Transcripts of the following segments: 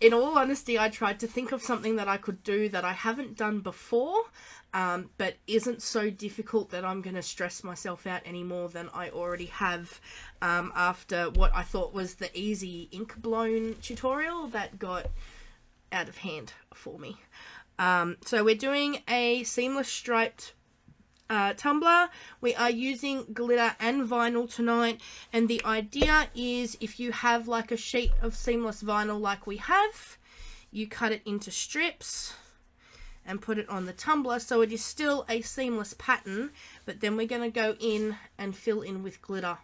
in all honesty, I tried to think of something that I could do that I haven't done before, but isn't so difficult that I'm going to stress myself out any more than I already have, after what I thought was the easy ink blown tutorial that got out of hand for me. So we're doing a seamless striped tumbler. We are using glitter and vinyl tonight, and the idea is if you have like a sheet of seamless vinyl like we have, you cut it into strips and put it on the tumbler, so it is still a seamless pattern, but then we're going to go in and fill in with glitter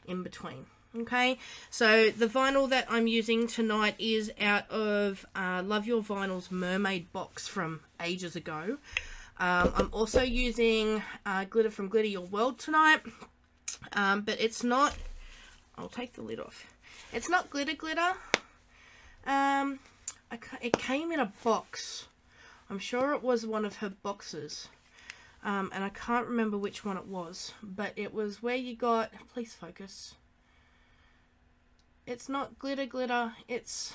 in between. Okay, so the vinyl that I'm using tonight is out of Love Your Vinyl's Mermaid box from ages ago. I'm also using glitter from Glitter Your World tonight, but it's not, I'll take the lid off. It's not glitter. It came in a box. I'm sure it was one of her boxes, and I can't remember which one it was, but it was where you got, please focus. It's not glitter, it's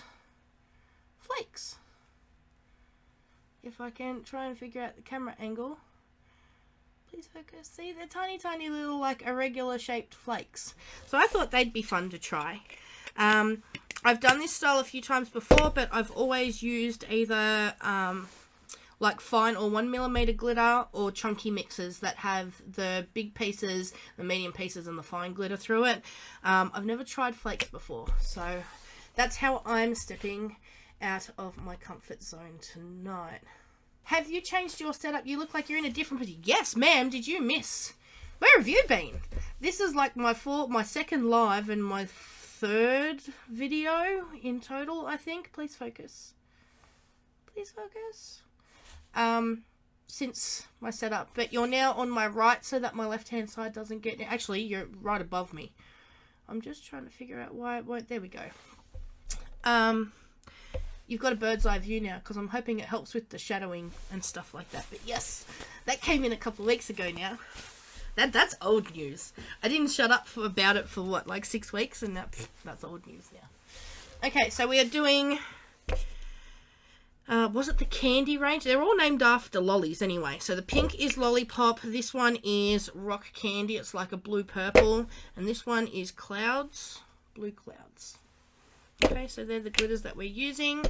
flakes. If I can try and figure out the camera angle. Please focus. See, they're tiny little like irregular shaped flakes. So I thought they'd be fun to try. I've done this style a few times before, but I've always used either like fine or 1mm glitter, or chunky mixes that have the big pieces, the medium pieces, and the fine glitter through it. I've never tried flakes before, so that's how I'm stepping out of my comfort zone tonight. Have you changed your setup? You look like you're in a different position. Yes, ma'am. Did you miss? Where have you been? This is like my second live and my third video in total, I think. Please focus. Please focus. Since my setup, but you're now on my right so that my left hand side doesn't get, actually you're right above me. I'm just trying to figure out why it won't, there we go. You've got a bird's eye view now, because I'm hoping it helps with the shadowing and stuff like that. But yes, that came in a couple of weeks ago now. That's old news. I didn't shut up about it for what, like 6 weeks, and that's old news now. Okay, so we are doing was it the candy range? They're all named after lollies anyway. So the pink is Lollipop, this one is Rock Candy, it's like a blue purple, and this one is Clouds, Blue Clouds. Okay, so they're the glitters that we're using.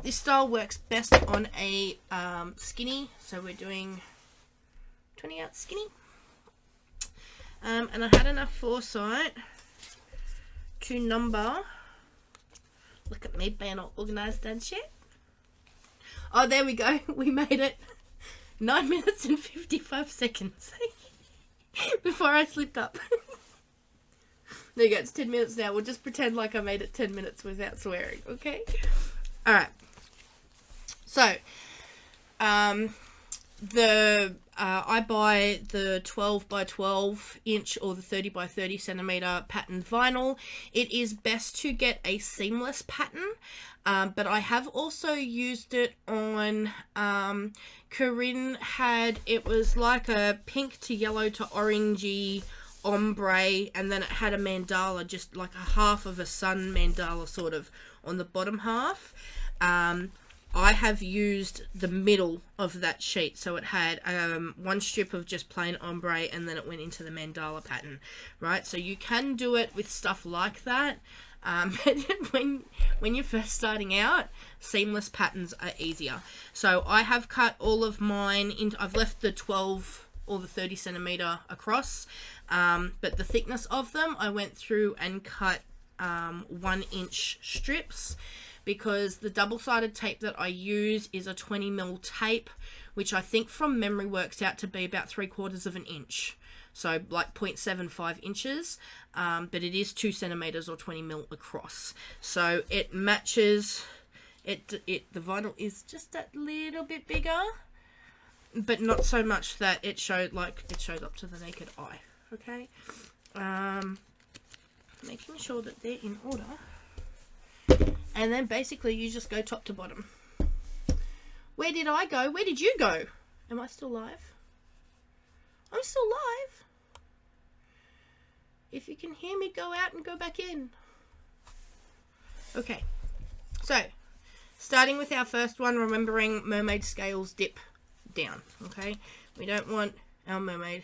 This style works best on a skinny, so we're doing 20 ounce skinny. And I had enough foresight to number, look at me being all organised and shit. Oh, there we go. We made it. 9 minutes and 55 seconds. Before I slipped up. There you go. It's 10 minutes now. We'll just pretend like I made it 10 minutes without swearing. Okay? Alright. So, I buy the 12 by 12 inch or the 30 by 30 centimeter patterned vinyl. It is best to get a seamless pattern, but I have also used it on, Corinne had, it was like a pink to yellow to orangey ombre, and then it had a mandala, just like a half of a sun mandala sort of on the bottom half. I have used the middle of that sheet, so it had one strip of just plain ombre, and then it went into the mandala pattern, right? So you can do it with stuff like that, but when you're first starting out, seamless patterns are easier. So I have cut all of mine into, I've left the 12 or the 30 centimeter across, but the thickness of them, I went through and cut 1 inch strips, because the double-sided tape that I use is a 20mm tape, which I think from memory works out to be about 3/4 of an inch. So like 0.75 inches, but it is 2 centimeters or 20mm across. So it matches, the vinyl is just that little bit bigger, but not so much that it shows up to the naked eye. Okay, making sure that they're in order. And then basically you just go top to bottom. Where did I go? Where did you go? Am I still live? I'm still live. If you can hear me, go out and go back in. Okay. So, starting with our first one, remembering mermaid scales dip down, okay? We don't want our mermaid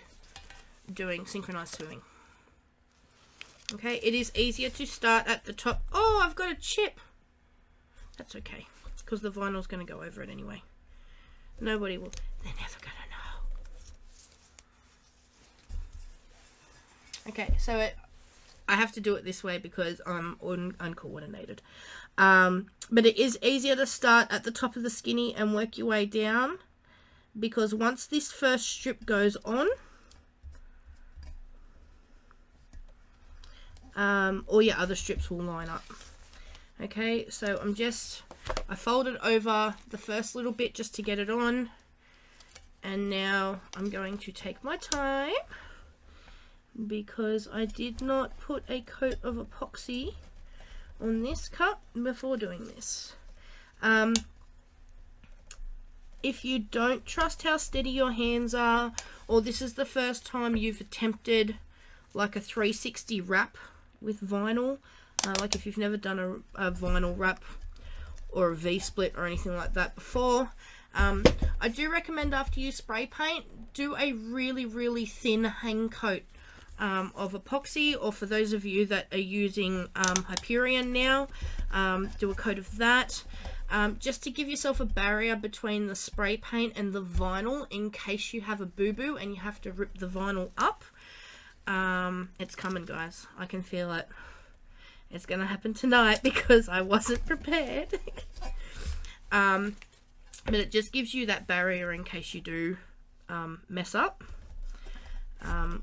doing synchronized swimming. Okay, it is easier to start at the top. Oh, I've got a chip. That's okay, because the vinyl's going to go over it anyway. Nobody will. They're never going to know. Okay, so I have to do it this way because I'm uncoordinated. But it is easier to start at the top of the skinny and work your way down, because once this first strip goes on, all your other strips will line up. Okay, so I folded over the first little bit just to get it on, and now I'm going to take my time because I did not put a coat of epoxy on this cup before doing this. If you don't trust how steady your hands are, or this is the first time you've attempted like a 360 wrap with vinyl, like if you've never done a vinyl wrap or a V-split or anything like that before, I do recommend after you spray paint, do a really, really thin hang coat of epoxy, or for those of you that are using Hyperion now, do a coat of that, just to give yourself a barrier between the spray paint and the vinyl in case you have a boo-boo and you have to rip the vinyl up. It's coming, guys. I can feel it. It's gonna happen tonight because I wasn't prepared. But it just gives you that barrier in case you do mess up,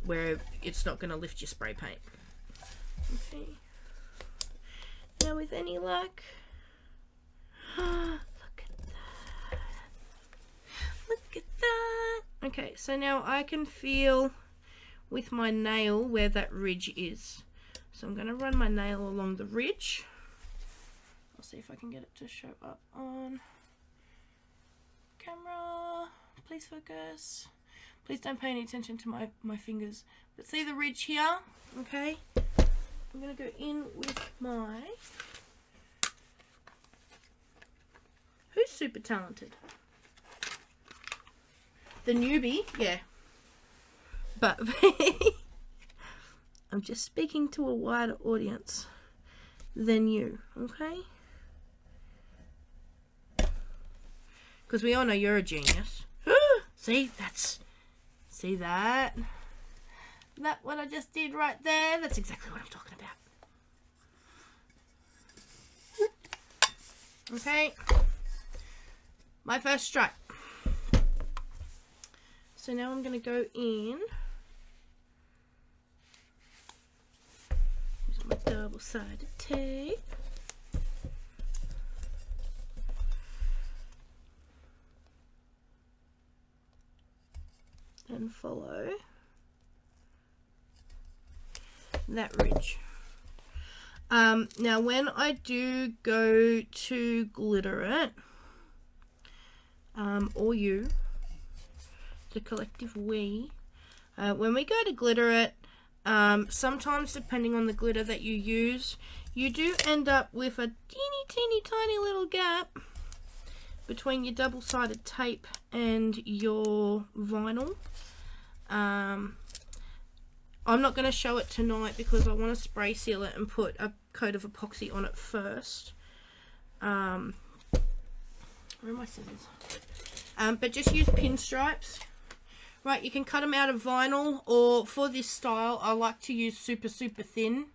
where it's not going to lift your spray paint. Okay. Now with any luck, look at that. Look at that. Okay, so now I can feel with my nail where that ridge is. So I'm going to run my nail along the ridge. I'll see if I can get it to show up on camera. Please focus. Please don't pay any attention to my fingers. But see the ridge here? Okay. I'm going to go in with my... Who's super talented? The newbie? Yeah. But I'm just speaking to a wider audience than you, okay? Because we all know you're a genius. See, see that? That what I just did right there? That's exactly what I'm talking about. Okay. My first stripe. So now I'm going to go in. Use my double-sided tape. And follow that ridge. Now when I do go to glitter it, or you, the collective we, when we go to glitter it, sometimes depending on the glitter that you use, you do end up with a teeny tiny little gap between your double-sided tape and your vinyl. I'm not going to show it tonight because I want to spray seal it and put a coat of epoxy on it first. Where are my scissors? But just use pinstripes. Right, you can cut them out of vinyl, or for this style I like to use super thin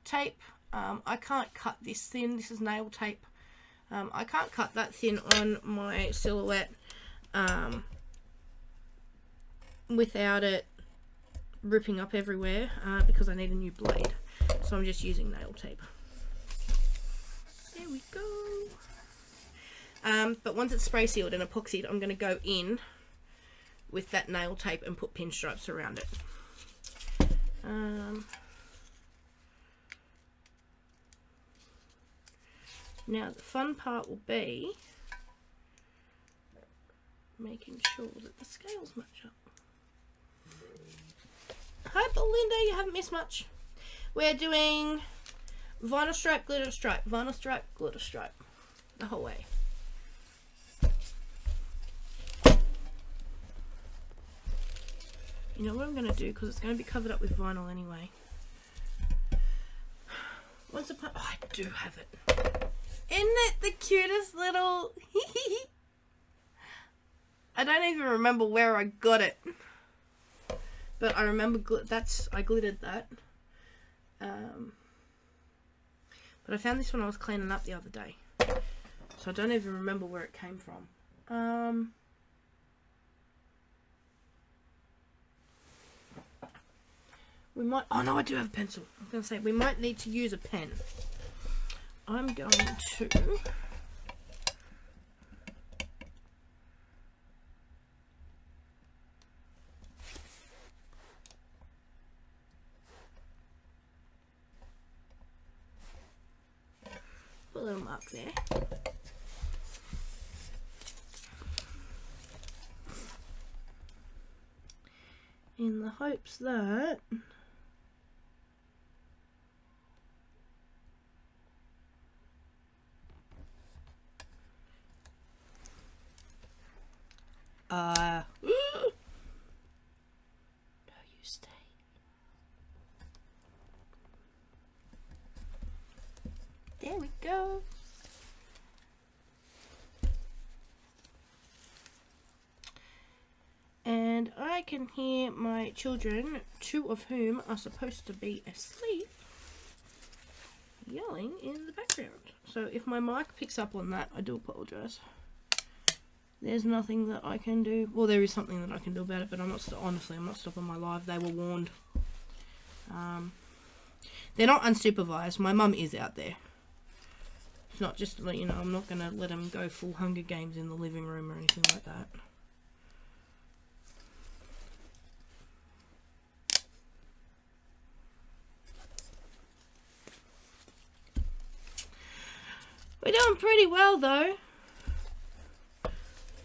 tape. I can't cut this thin. This is nail tape. I can't cut that thin on my silhouette without it ripping up everywhere, because I need a new blade. So I'm just using nail tape. There we go. But once it's spray sealed and epoxied, I'm going to go in with that nail tape and put pinstripes around it. Now the fun part will be making sure that the scales match up. Hi Belinda, you haven't missed much. We're doing Vinyl stripe, glitter stripe, vinyl stripe, glitter stripe. The whole way. You know what I'm going to do, because it's going to be covered up with vinyl anyway. Once upon... Oh, I do have it. Isn't it the cutest little... I don't even remember where I got it. But I remember I glittered that. But I found this when I was cleaning up the other day. So I don't even remember where it came from. We might... Oh no, I do have a pencil. I was going to say, we might need to use a pen. I'm going to... put a little mark there. In the hopes that... no, you stay. There we go. And I can hear my children, 2 of whom are supposed to be asleep, yelling in the background. So if my mic picks up on that, I do apologise. There's nothing that I can do. Well, there is something that I can do about it, but I'm not. Honestly, I'm not stopping my live. They were warned. They're not unsupervised. My mum is out there. It's not just, you know, I'm not going to let them go full Hunger Games in the living room or anything like that. We're doing pretty well, though.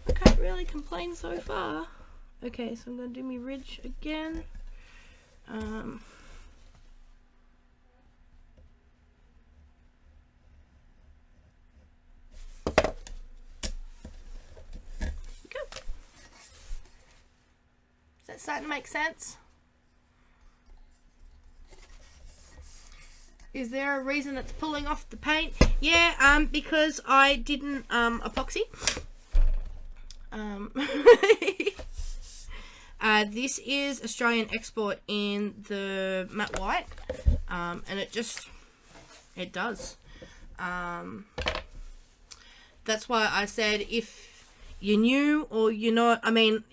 I can't really complain so far. Okay, so I'm going to do my ridge again. Go. Is that starting to make sense? Is there a reason it's pulling off the paint? Yeah, because I didn't epoxy. This is Australian export in the matte white, and it does. That's why I said if you knew or you're not, I mean,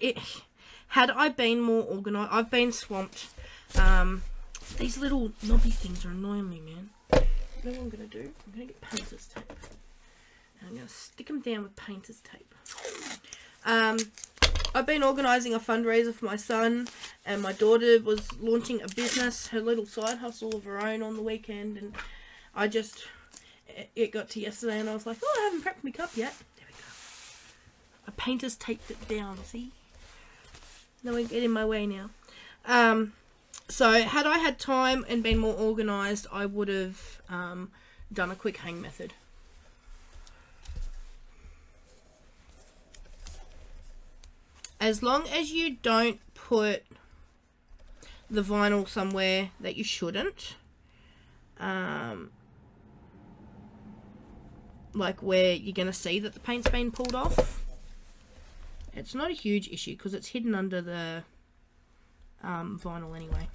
had I been more organised, I've been swamped. These little knobby things are annoying me, man. You know what I'm going to do? I'm going to get painter's tape. And I'm going to stick them down with painter's tape. I've been organising a fundraiser for my son, and my daughter was launching a business, her little side hustle of her own on the weekend, and it got to yesterday and I was like, oh, I haven't prepped my cup yet. There we go. I painter's taped it down, see? No one get in my way now. So had I had time and been more organised, I would have done a quick hang method. As long as you don't put the vinyl somewhere that you shouldn't, like where you're going to see that the paint's been pulled off, it's not a huge issue because it's hidden under the vinyl anyway.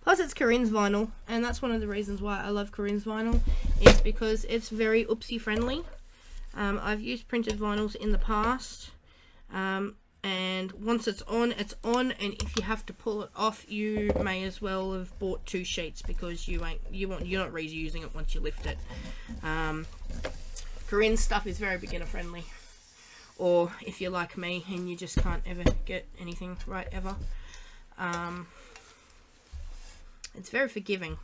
Plus it's Corinne's vinyl, and that's one of the reasons why I love Corinne's vinyl, is because it's very oopsie friendly. I've used printed vinyls in the past, and once it's on, and if you have to pull it off, you may as well have bought 2 sheets because you're not reusing it once you lift it. Corinne's stuff is very beginner friendly, or if you're like me and you just can't ever get anything right ever, it's very forgiving.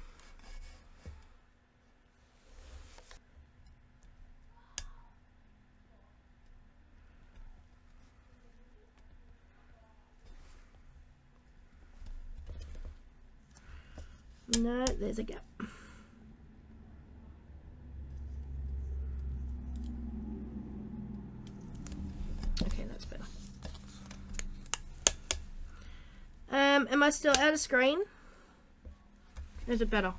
No, there's a gap. Okay, that's better. Am I still out of screen? Is it better?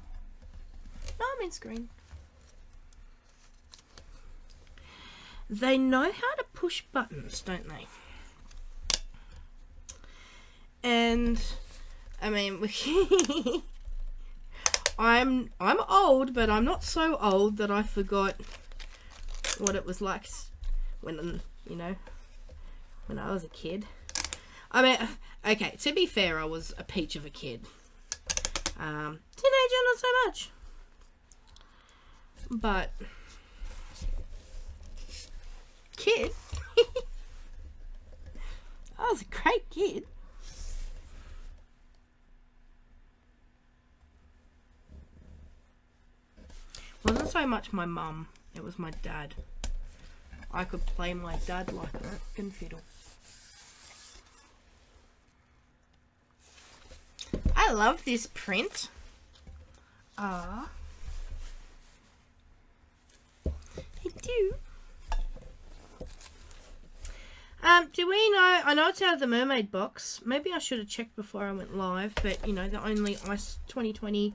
No, I'm in screen. They know how to push buttons, don't they? And I mean, I'm old, but I'm not so old that I forgot what it was like when, you know, when I was a kid. I mean, okay, to be fair, I was a peach of a kid. Teenager, not so much. But kid, I was a great kid. Wasn't so much my mum, it was my dad. I could play my dad like a fucking fiddle. I love this print. Ah, I do. Do we know, I know it's out of the Mermaid box. Maybe I should have checked before I went live, but you know, the only ICE 2020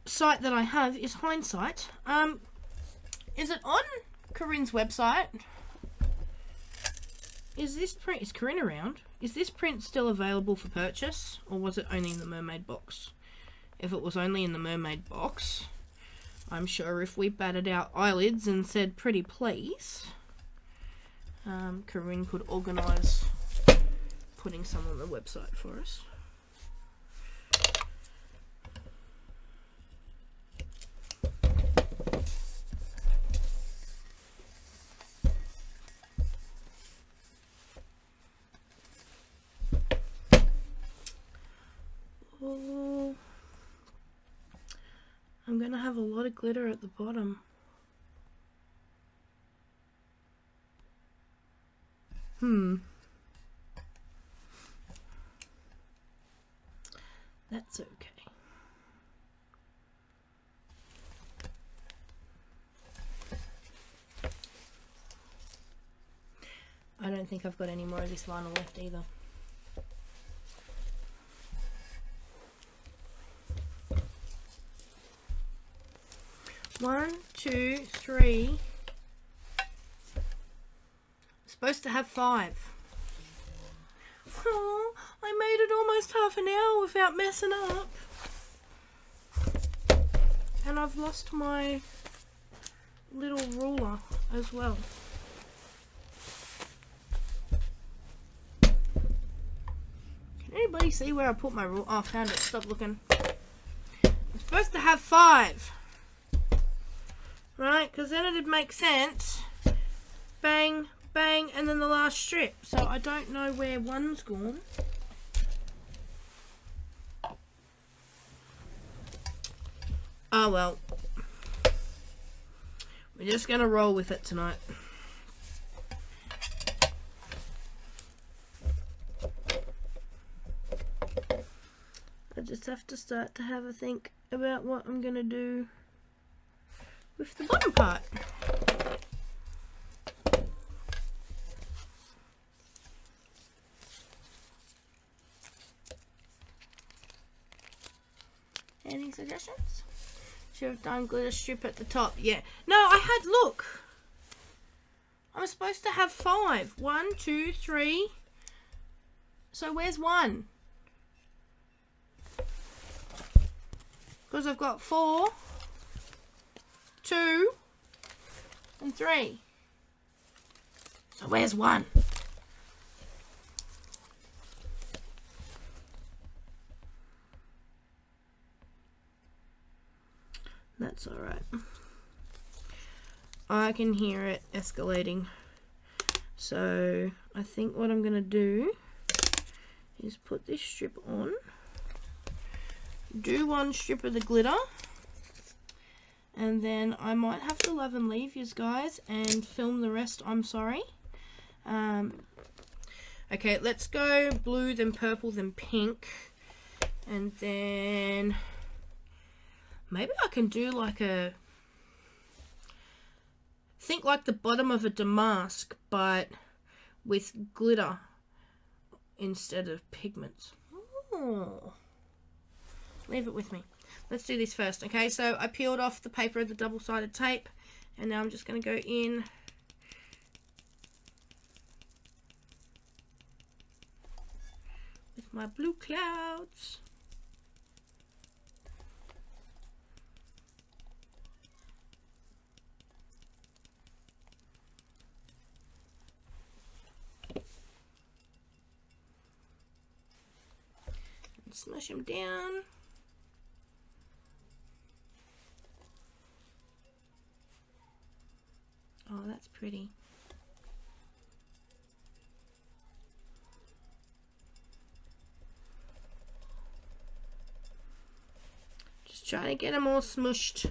site that I have is Hindsight. Is it on Corinne's website? Is this print, is Corinne around? Is this print still available for purchase, or was it only in the Mermaid box? If it was only in the Mermaid box, I'm sure if we batted our eyelids and said pretty please, Corinne could organise putting some on the website for us. Oh, I'm gonna have a lot of glitter at the bottom. That's okay. I don't think I've got any more of this vinyl left either. One, two, three. Supposed to have 5. Oh, I made it almost half an hour without messing up. And I've lost my little ruler as well. Can anybody see where I put my ruler? Oh, I found it. Stop looking. I'm supposed to have 5. Right, because then it'd make sense. Bang, bang, and then the last strip. So I don't know where one's gone. Oh well. We're just going to roll with it tonight. I just have to start to have a think about what I'm going to do with the bottom part. Any suggestions? Should have done glitter strip at the top. Yeah. No, I had, look. I'm supposed to have 5. 1, 2, 3. So where's 1? Because I've got 4, 2, and 3. So where's 1? That's alright. I can hear it escalating. So I think what I'm going to do is put this strip on. Do 1 strip of the glitter. And then I might have to love and leave you guys and film the rest. I'm sorry. Okay, let's go blue, then purple, then pink. And then Maybe I can do like a, think like the bottom of a damask, but with glitter instead of pigments. Oh, leave it with me. Let's do this first. Okay, so I peeled off the paper of the double-sided tape, and now I'm just going to go in with my blue clouds. And smush them down. Oh, that's pretty. Just trying to get them all smushed.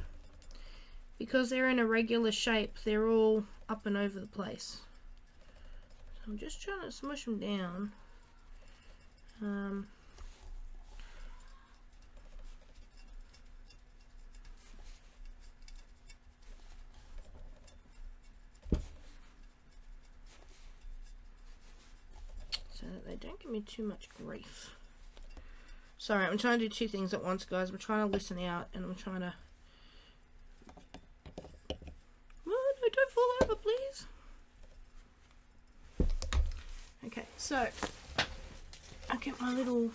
Because they're in a regular shape, they're all up and over the place. So I'm just trying to smush them down. So that they don't give me too much grief. Sorry, I'm trying to do two things at once, guys. I'm trying to listen out, and I'm trying to... Oh, no, don't fall over, please. Okay, so I'll get my little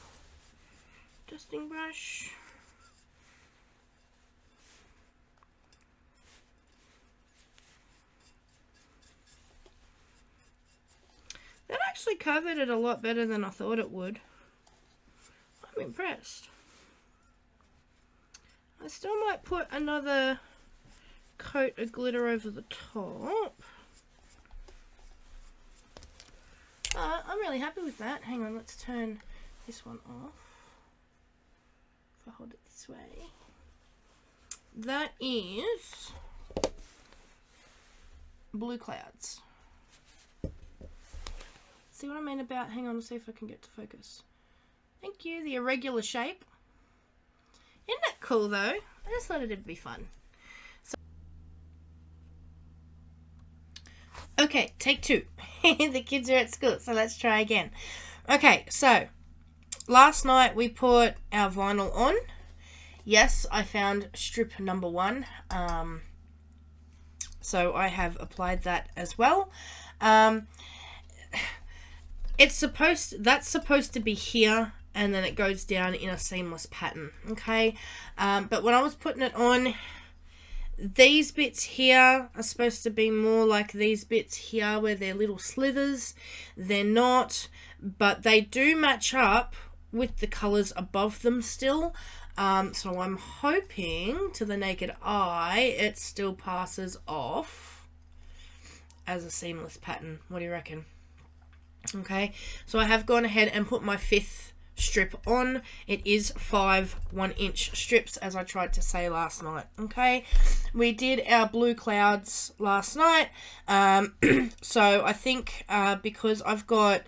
dusting brush. That actually covered it a lot better than I thought it would. I'm impressed. I still might put another coat of glitter over the top. I'm really happy with that. Hang on, let's turn this one off. If I hold it this way. That is blue clouds. See what I mean about, hang on, let's see if I can get to focus. Thank you, the irregular shape. Isn't that cool though? I just thought it'd be fun. So, okay, take two. The kids are at school, so let's try again. Okay, so last night we put our vinyl on. Yes, I found strip number 1. So I have applied that as well. That's supposed to be here, and then it goes down in a seamless pattern, okay? But when I was putting it on, these bits here are supposed to be more like these bits here where they're little slithers. They're not, but they do match up with the colours above them still. So I'm hoping to the naked eye it still passes off as a seamless pattern. What do you reckon? Okay, so I have gone ahead and put my 5th strip on. It is 5 1-inch strips, as I tried to say last night. Okay, we did our blue clouds last night. So I think because I've got,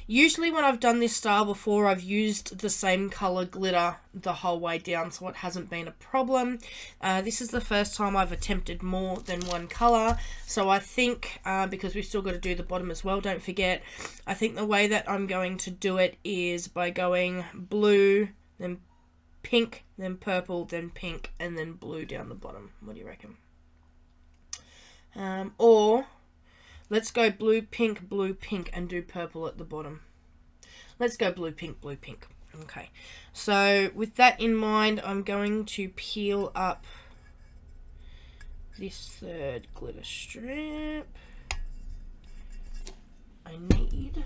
usually when I've done this style before, I've used the same color glitter the whole way down, so it hasn't been a problem. This is the first time I've attempted more than one color, so I think because we've still got to do the bottom as well, don't forget, I think the way that I'm going to do it is by going blue, then pink, then purple, then pink, and then blue down the bottom. What do you reckon? Or let's go blue, pink, and do purple at the bottom. Let's go blue, pink, blue, pink. Okay, so with that in mind, I'm going to peel up this 3rd glitter strip. I need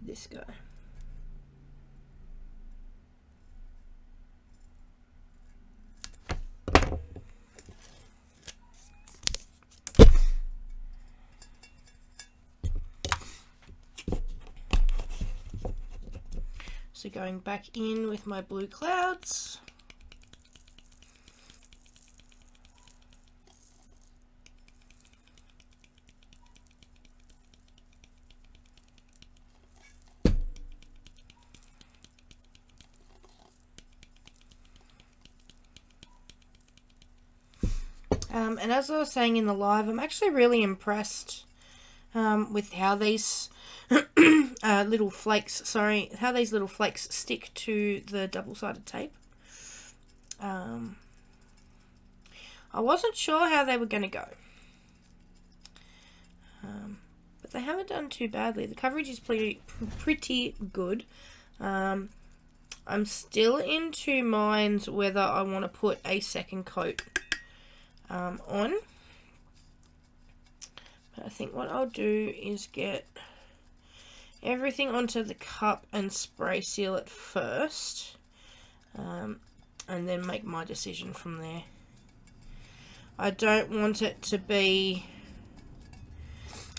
this guy. So going back in with my blue clouds. And as I was saying in the live, I'm actually really impressed with how these little flakes stick to the double-sided tape. I wasn't sure how they were going to go. But they haven't done too badly. The coverage is pretty good. I'm still in two minds whether I want to put a second coat on. But I think what I'll do is get everything onto the cup and spray seal it first. And then make my decision from there. I don't want it to be...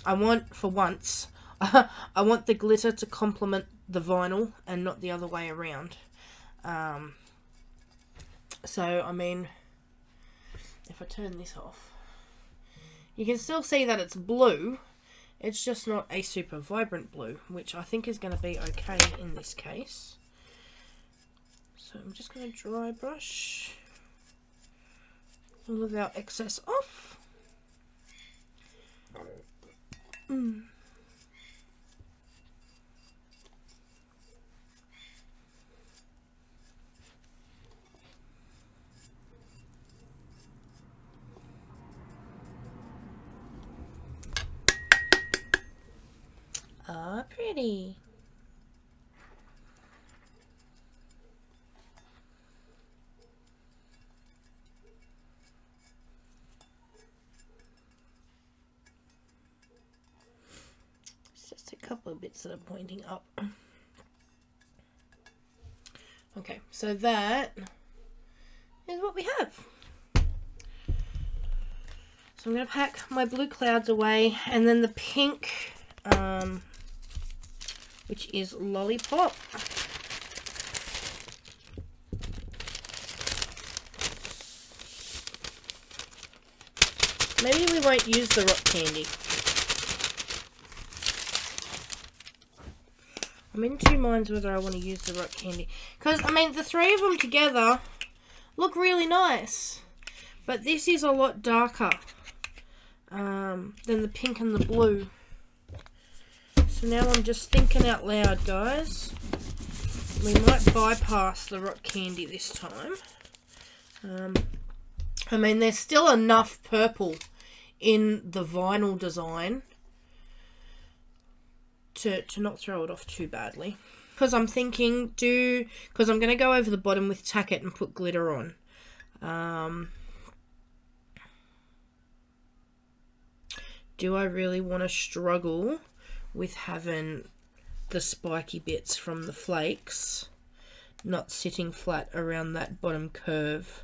I want, for once, I want the glitter to complement the vinyl and not the other way around. So, I mean, if I turn this off, you can still see that it's blue. It's just not a super vibrant blue, which I think is going to be okay in this case. So I'm just going to dry brush all of our excess off. Ah, pretty. Just a couple of bits that are pointing up. Okay, so that is what we have. So I'm going to pack my blue clouds away, and then the pink, which is Lollipop. Maybe we won't use the rock candy. I'm in two minds whether I want to use the rock candy. Because, I mean, the three of them together look really nice. But this is a lot darker than the pink and the blue. So now I'm just thinking out loud, guys. We might bypass the rock candy this time. I mean, there's still enough purple in the vinyl design to not throw it off too badly. Because I'm thinking, because I'm going to go over the bottom with tack it and put glitter on. Do I really want to struggle with having the spiky bits from the flakes not sitting flat around that bottom curve?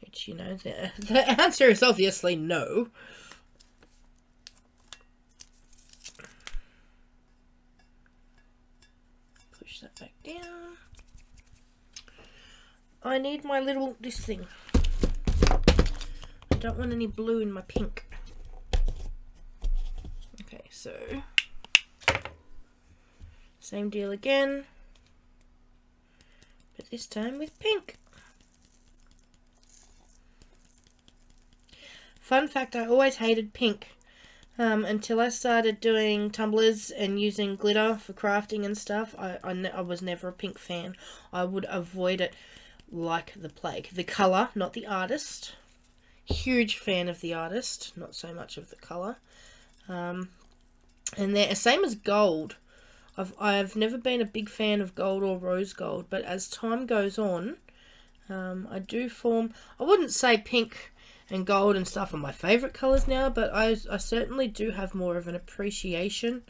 Which, you know, the answer is obviously no. Push that back down. I need my little, this thing. I don't want any blue in my pink. Okay, so same deal again, but this time with pink. Fun fact, I always hated pink until I started doing tumblers and using glitter for crafting and stuff. I was never a pink fan. I would avoid it like the plague. The colour, not the artist. Huge fan of the artist, not so much of the colour. And they're the same as gold. I've never been a big fan of gold or rose gold, but as time goes on, I do form... I wouldn't say pink and gold and stuff are my favourite colours now, but I certainly do have more of an appreciation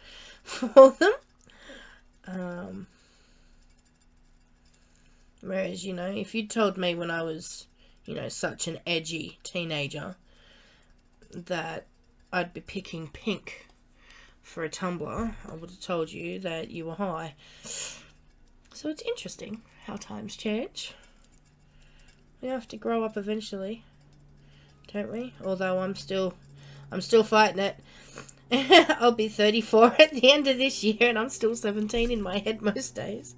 for them. Whereas, you know, if you told me when I was, you know, such an edgy teenager that I'd be picking pink for a tumbler, I would have told you that you were high. So it's interesting how times change. We have to grow up eventually, don't we? Although I'm still fighting it. I'll be 34 at the end of this year and I'm still 17 in my head most days.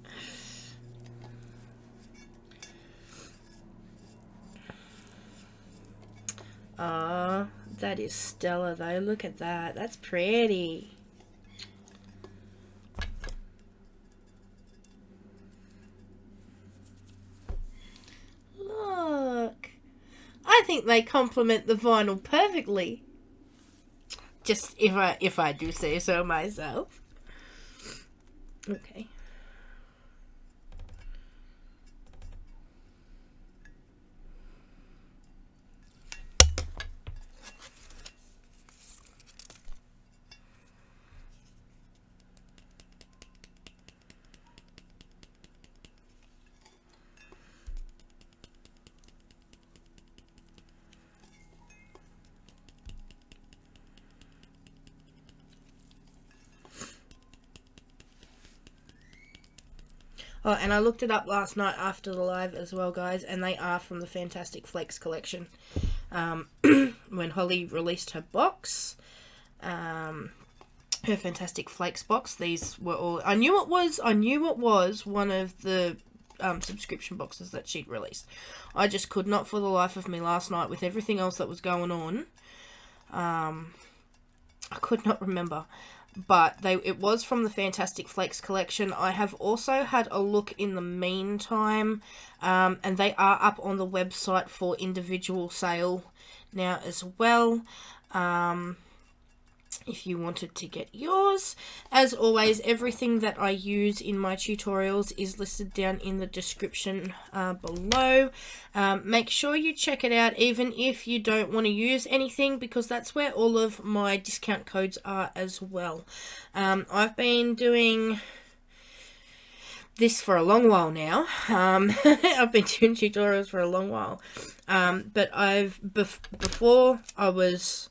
Ah, that is stellar though. Look at that. That's pretty. Look. I think they complement the vinyl perfectly. Just if I do say so myself. Okay. Oh, and I looked it up last night after the live as well, guys, and they are from the Fantastic Flakes collection. When Holly released her box, her Fantastic Flakes box, these were all... I knew it was one of the subscription boxes that she'd released. I just could not for the life of me last night, with everything else that was going on, I could not remember. But it was from the Fantastic Flakes collection. I have also had a look in the meantime, and they are up on the website for individual sale now as well. If you wanted to get yours. As always, everything that I use in my tutorials is listed down in the description below. Make sure you check it out, even if you don't want to use anything, because that's where all of my discount codes are as well. I've been doing this for a long while now. I've been doing tutorials for a long while. But before I was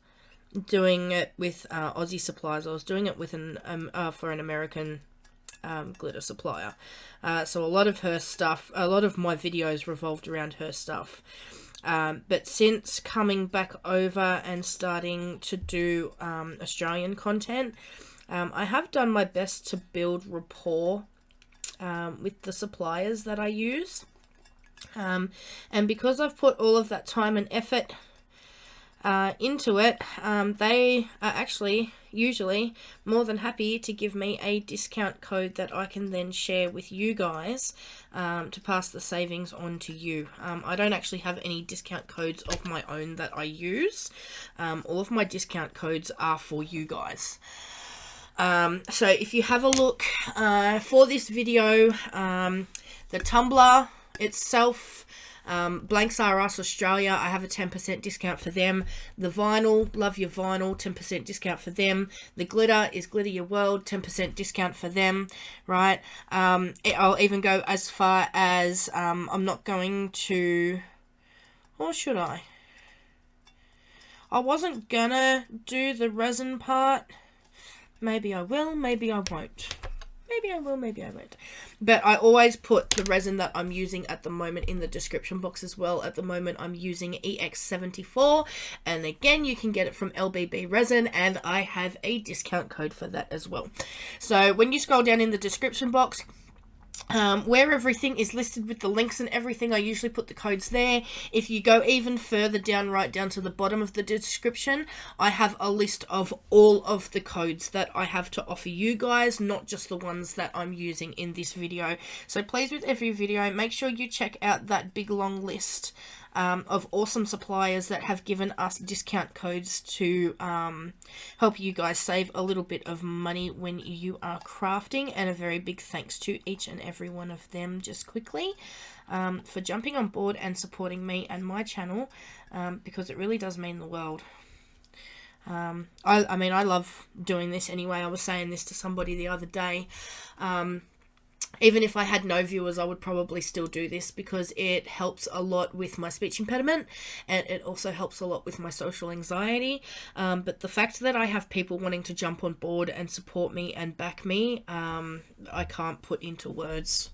doing it with Aussie suppliers, I was doing it with for an American glitter supplier. So a lot of her stuff, a lot of my videos revolved around her stuff. But since coming back over and starting to do Australian content, I have done my best to build rapport with the suppliers that I use. And because I've put all of that time and effort into it, they are actually usually more than happy to give me a discount code that I can then share with you guys to pass the savings on to you. I don't actually have any discount codes of my own that I use. All of my discount codes are for you guys. So if you have a look for this video, the tumbler itself, Blanks R Us Australia, I have a 10% discount for them. The vinyl, Love Your Vinyl, 10% discount for them. The glitter is Glitter Your World, 10% discount for them, right? I'll even go as far as, I'm not going to, or should I? I wasn't gonna do the resin part. Maybe I will, maybe I won't. Maybe I will, maybe I won't. But I always put the resin that I'm using at the moment in the description box as well. At the moment, I'm using EX74. And again, you can get it from LBB Resin. And I have a discount code for that as well. So when you scroll down in the description box, where everything is listed with the links and everything, I usually put the codes there. If you go even further down, right down to the bottom of the description, I have a list of all of the codes that I have to offer you guys, not just the ones that I'm using in this video. So please, with every video, make sure you check out that big long list of awesome suppliers that have given us discount codes to help you guys save a little bit of money when you are crafting. And a very big thanks to each and every one of them, just quickly, for jumping on board and supporting me and my channel, because it really does mean the world. I mean, I love doing this anyway. I was saying this to somebody the other day. Even if I had no viewers, I would probably still do this, because it helps a lot with my speech impediment, and it also helps a lot with my social anxiety. But the fact that I have people wanting to jump on board and support me and back me, I can't put into words.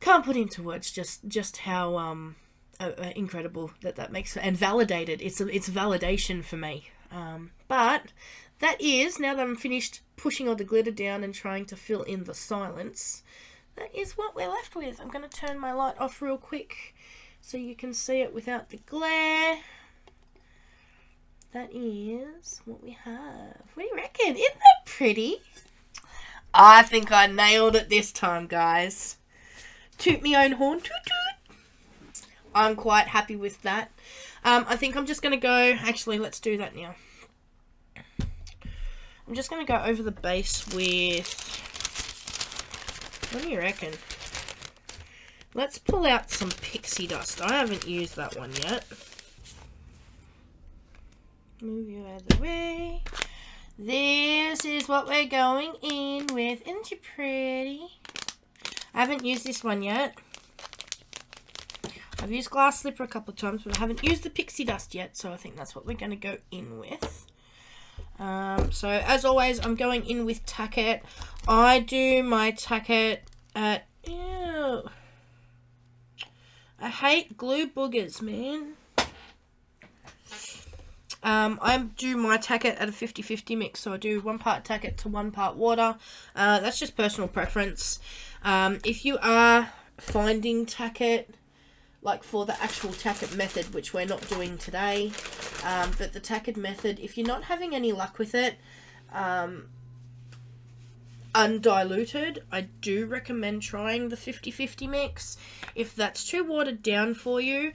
Can't put into words just how incredible that makes, and validated. It's validation for me. But that is, now that I'm finished pushing all the glitter down and trying to fill in the silence, that is what we're left with. I'm going to turn my light off real quick so you can see it without the glare. that is what we have. What do you reckon? Isn't that pretty? I think I nailed it this time, guys. Toot me own horn. Toot toot. I'm quite happy with that. I think I'm just going to go... Actually, let's do that now. I'm just going to go over the base with... What do you reckon? Let's pull out some pixie dust. I haven't used that one yet. Move you out of the way. This is what we're going in with. Isn't it pretty? I haven't used this one yet. I've used glass slipper a couple of times, but I haven't used the pixie dust yet, so I think that's what we're going to go in with. So, as always, I'm going in with tacket. I do my tacket at... Ew. I hate glue boogers, man. I do my tacket at a 50-50 mix, so I do 1 part tacket to 1 part water. That's just personal preference. If you are finding tacket, like for the actual tacket method, which we're not doing today, but the tacket method, if you're not having any luck with it, undiluted, I do recommend trying the 50-50 mix. If that's too watered down for you,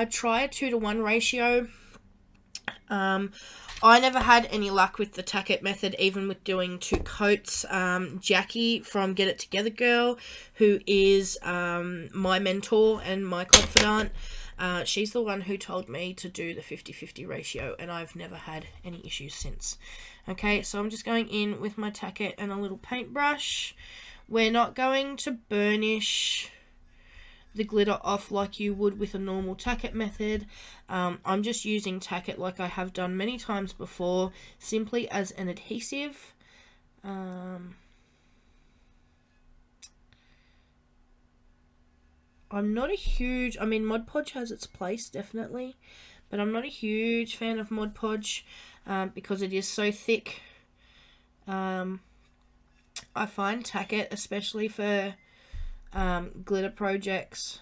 try a 2-to-1 ratio. I never had any luck with the tacket method, even with doing 2 coats. Jackie from Get It Together Girl, who is my mentor and my confidant, she's the one who told me to do the 50-50 ratio, and I've never had any issues since. Okay, so I'm just going in with my tacket and a little paintbrush. We're not going to burnish the glitter off like you would with a normal tacket method. I'm just using tacket like I have done many times before, simply as an adhesive. I'm not a huge... I mean, Mod Podge has its place, definitely, but I'm not a huge fan of Mod Podge because it is so thick. I find tacket, especially for glitter projects,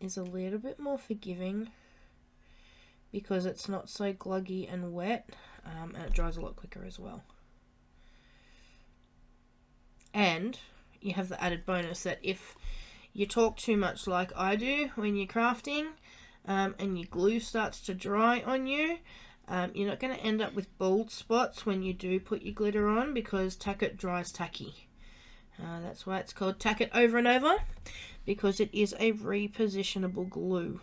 is a little bit more forgiving because it's not so gluggy and wet, and it dries a lot quicker as well. And you have the added bonus that if you talk too much like I do when you're crafting, and your glue starts to dry on you, you're not going to end up with bald spots when you do put your glitter on, because tacket dries tacky. That's why it's called tacket over and over, because it is a repositionable glue.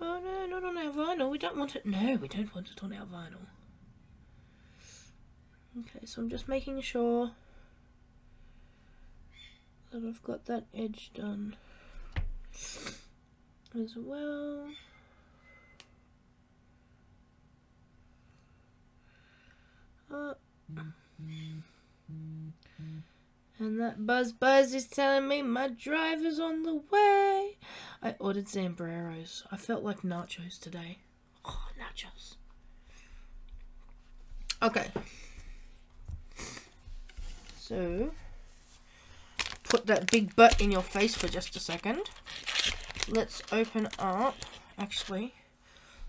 Oh no, not on our vinyl. We don't want it. No, we don't want it on our vinyl. Okay, so I'm just making sure that I've got that edge done as well. And that buzz is telling me my driver's on the way. I ordered Zambreros. I felt like nachos today. Oh, nachos. Okay. So, put that big butt in your face for just a second. Let's open up. Actually,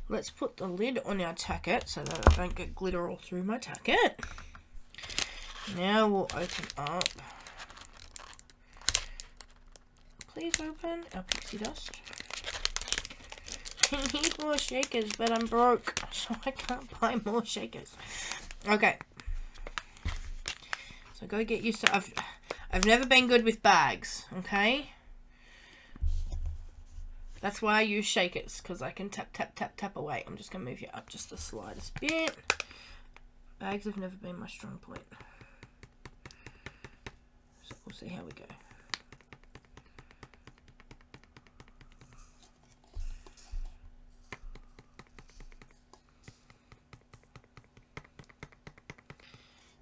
let's put the lid on our tacket so that I don't get glitter all through my tacket. Now we'll open up. Please open our pixie dust. I need more shakers, but I'm broke, so I can't buy more shakers. Okay. So go get used to. I've never been good with bags. Okay. That's why I use shakers, because I can tap, tap, tap, tap away. I'm just gonna move you up just the slightest bit. Bags have never been my strong point. So we'll see how we go.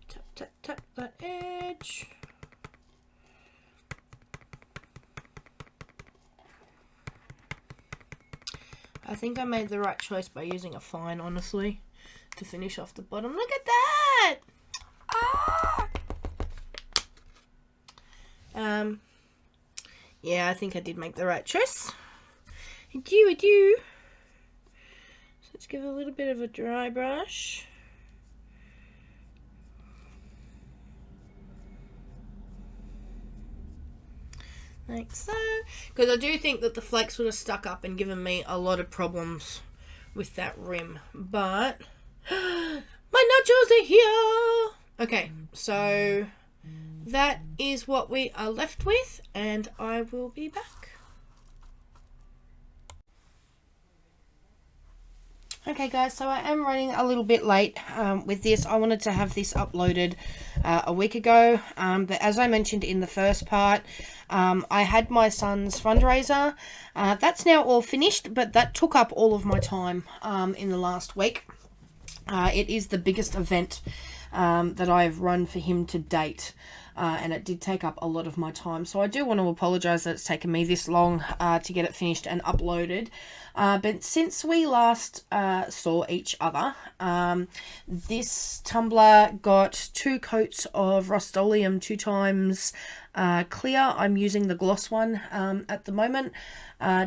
Tap, tap, tap that edge. I think I made the right choice by using a fine, honestly, to finish off the bottom. Look at that! Ah! Yeah, I think I did make the right choice. I do. So let's give it a little bit of a dry brush. Like so. Because I do think that the flakes would have stuck up and given me a lot of problems with that rim. But my nachos are here! Okay, so that is what we are left with, and I will be back. Okay guys, so I am running a little bit late with this. I wanted to have this uploaded a week ago, but as I mentioned in the first part, I had my son's fundraiser. That's now all finished, but that took up all of my time in the last week. It is the biggest event that I've run for him to date. And it did take up a lot of my time. So I do want to apologise that it's taken me this long to get it finished and uploaded. But since we last saw each other, this tumbler got 2 coats of Rust-Oleum 2 times clear. I'm using the gloss one at the moment.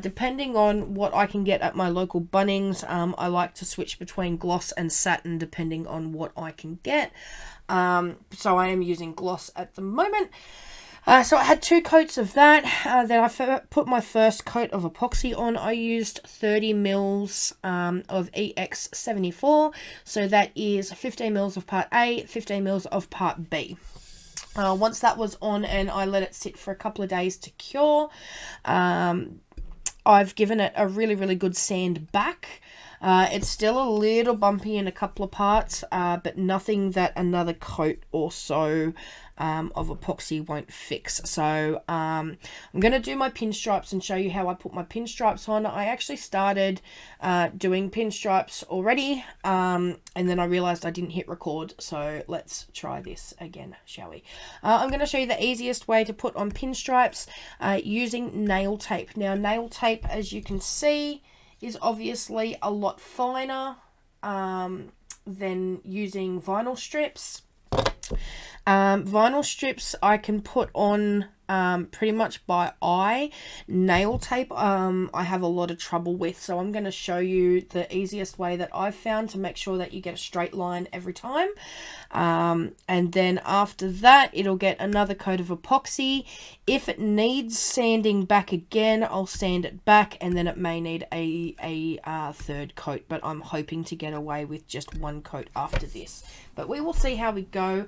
Depending on what I can get at my local Bunnings, I like to switch between gloss and satin depending on what I can get. So I am using gloss at the moment. So I had 2 coats of that. Then I put my first coat of epoxy on. I used 30 mils of EX74. So that is 15 mils of part A, 15 mils of part B. Once that was on and I let it sit for a couple of days to cure, I've given it a really, really good sand back. It's still a little bumpy in a couple of parts, but nothing that another coat or so of epoxy won't fix. So I'm going to do my pinstripes and show you how I put my pinstripes on. I actually started doing pinstripes already, and then I realized I didn't hit record. So let's try this again, shall we? I'm going to show you the easiest way to put on pinstripes using nail tape. Now, nail tape, as you can see, is obviously a lot finer than using vinyl strips. Vinyl strips I can put on pretty much by eye. Nail tape I have a lot of trouble with, so I'm going to show you the easiest way that I've found to make sure that you get a straight line every time. And then after that, it'll get another coat of epoxy. If it needs sanding back again, I'll sand it back, and then it may need a third coat, but I'm hoping to get away with just 1 coat after this. But we will see how we go.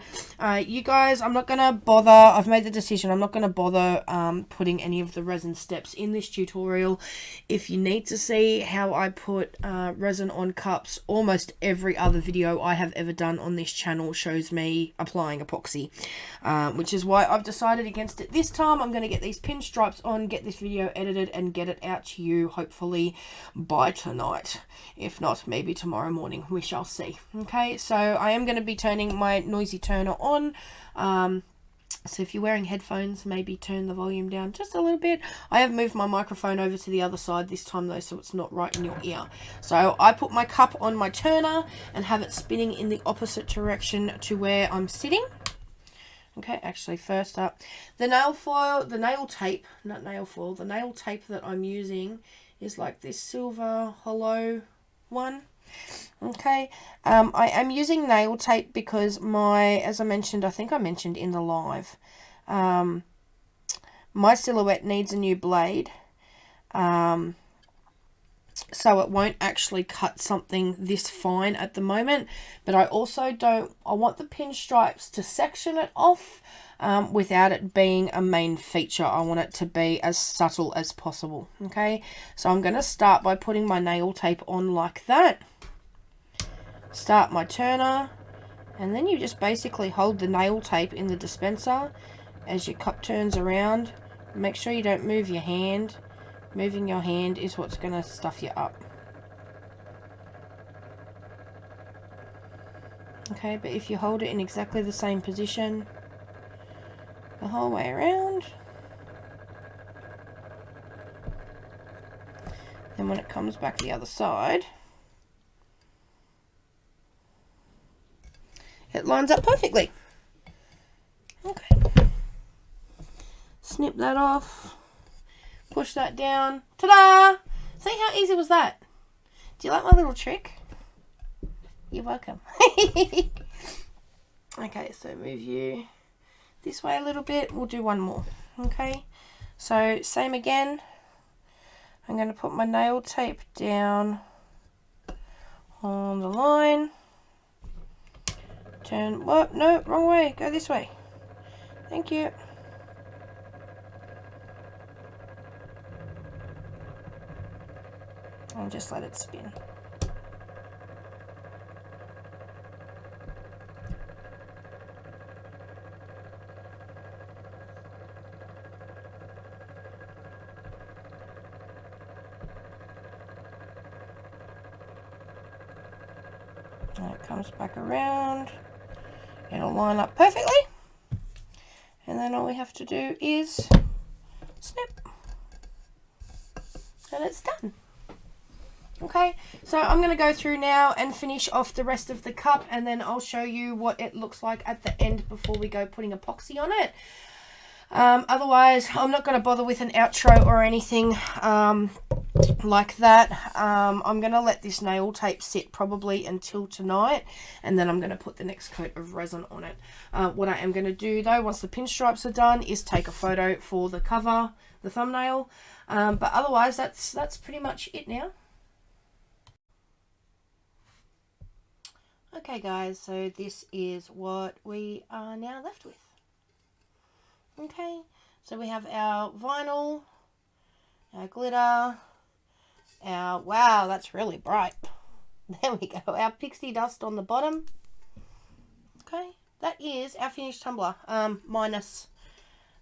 You guys, I'm not going to bother. I've made the decision. I'm not going to bother putting any of the resin steps in this tutorial. If you need to see how I put resin on cups, almost every other video I have ever done on this channel shows me applying epoxy, which is why I've decided against it this time. I'm going to get these pinstripes on, get this video edited, and get it out to you hopefully by tonight. If not, maybe tomorrow morning. We shall see. Okay, so I am going to be turning my noisy turner on. So if you're wearing headphones, maybe turn the volume down just a little bit. I have moved my microphone over to the other side this time though, so it's not right in your ear. So I put my cup on my turner and have it spinning in the opposite direction to where I'm sitting. Okay, actually first up, the nail tape that I'm using is like this silver hollow one. Okay, I am using nail tape because as I mentioned, I think I mentioned in the live, my silhouette needs a new blade, so it won't actually cut something this fine at the moment, but I also I want the pinstripes to section it off without it being a main feature. I want it to be as subtle as possible. Okay, so I'm going to start by putting my nail tape on like that. Start my turner, and then you just basically hold the nail tape in the dispenser as your cup turns around. Make sure you don't move your hand. Moving your hand is what's going to stuff you up. Okay, but if you hold it in exactly the same position the whole way around, then when it comes back the other side, it lines up perfectly. Okay. Snip that off. Push that down. Ta-da! See how easy was that? Do you like my little trick? You're welcome. Okay, so move you this way a little bit. We'll do one more. Okay, so same again. I'm going to put my nail tape down on the line. Turn, what? No, wrong way. Go this way. Thank you. And just let it spin. And it comes back around. It'll line up perfectly. And then all we have to do is snip. And it's done. Okay, so I'm going to go through now and finish off the rest of the cup, and then I'll show you what it looks like at the end before we go putting epoxy on it. Otherwise, I'm not going to bother with an outro or anything like that. I'm going to let this nail tape sit probably until tonight, and then I'm going to put the next coat of resin on it. What I am going to do though, once the pinstripes are done, is take a photo for the cover, the thumbnail. But otherwise, that's pretty much it now. Okay guys, so this is what we are now left with. Okay, so we have our vinyl, our glitter, our, wow, that's really bright. There we go, our pixie dust on the bottom. Okay, that is our finished tumbler, minus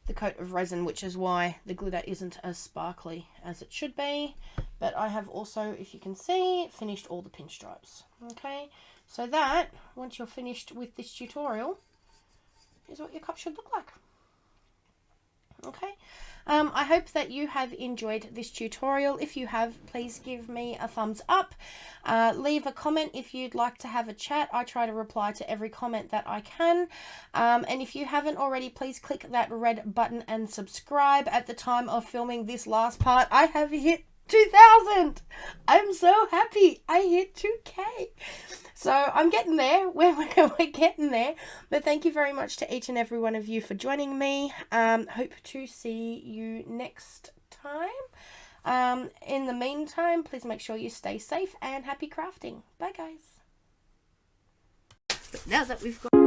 the coat of resin, which is why the glitter isn't as sparkly as it should be. But I have also, if you can see, finished all the pinstripes. Okay, so that, once you're finished with this tutorial, is what your cup should look like. Okay, I hope that you have enjoyed this tutorial. If you have, please give me a thumbs up. Leave a comment if you'd like to have a chat. I try to reply to every comment that I can. And if you haven't already, please click that red button and subscribe. At the time of filming this last part, I have hit 2,000. I'm so happy. I hit 2K. So I'm getting there. We're getting there. But thank you very much to each and every one of you for joining me. Hope to see you next time. In the meantime, please make sure you stay safe and happy crafting. Bye guys. But now that we've got